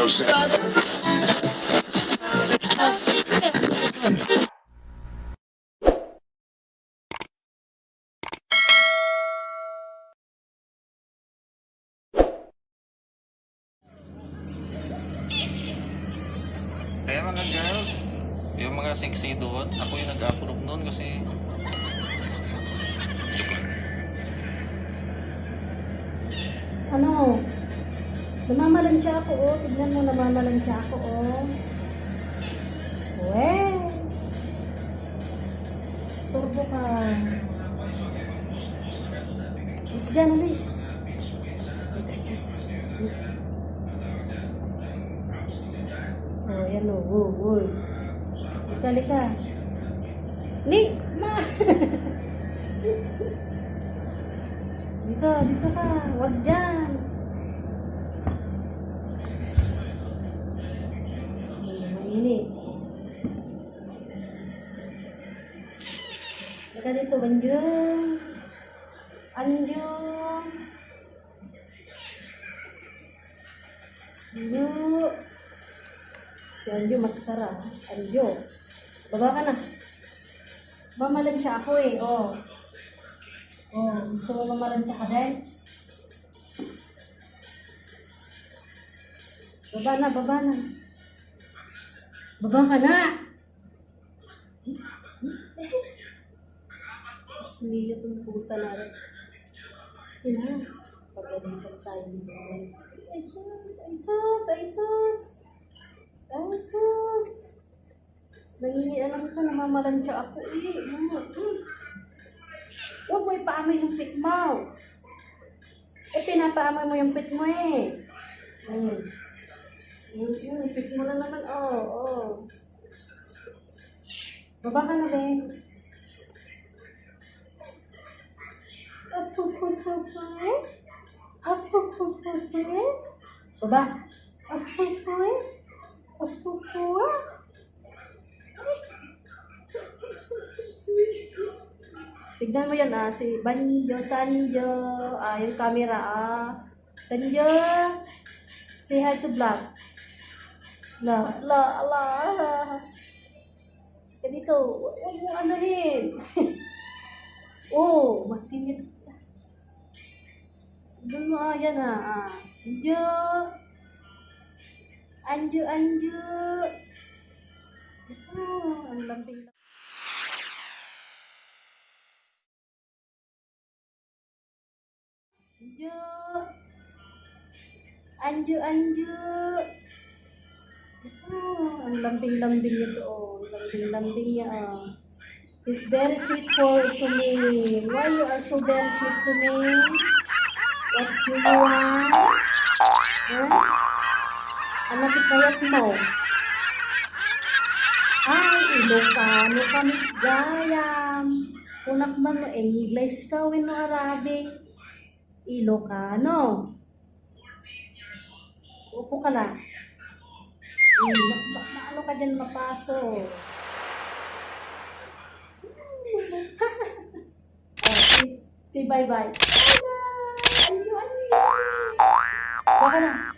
Kaya mga girls, yung mga sexy doon, ako yung nag-approve noon kasi Ano? Namamalansya ako, oh. Tignan mo, namamalansya ako, oh. Well. Istorbo ka. Alis dyan, alis. Halika dyan. Oh, yan, oh. Uy. Halika, halika. Ni! Ma! Dito ka. Huwag dyan. Mainit. Halika dito, Banjung. Anjung. Anju. Si Anju maskara. Anju. Baba ka na. Mamalansya ako eh. Oh. Oh, gusto mo mamalansya ka din? Baba na, baba na. Baba ka na. Ismiyo itong pusa na rin. Tina, pagalitan tayo dito. Ay sus, ay sus, ay sus. Ay sus. Nangingialam ko, namamalansya ako eh. Huwag mo ipaamoy yung pit mo. Eh, pinapaamoy mo yung pit mo eh. Pit mo na naman, oh. Baba ka na din. Baba. Tignan mo yan si Banjo, Sanjo, yung camera Sanjo, say hi to vlog. La. Kaya dito, huwag mo anuhin. Oh, masingit. Doon mo, yan Anjo. Oh, ang lambing. Anju. Oh, ang lambing-lambing nito, oh. Lambing niya, oh. He's very sweet to me. Why you are so very sweet to me? What do you want? Huh? Ano kayat mo? Ay, Ilocano kami gayam. Kunak man mo English ka, no Arabic. Ilocano. Upo ka lang. Ano ka dyan mapasok? Say bye-bye. Bye-bye. Baka na.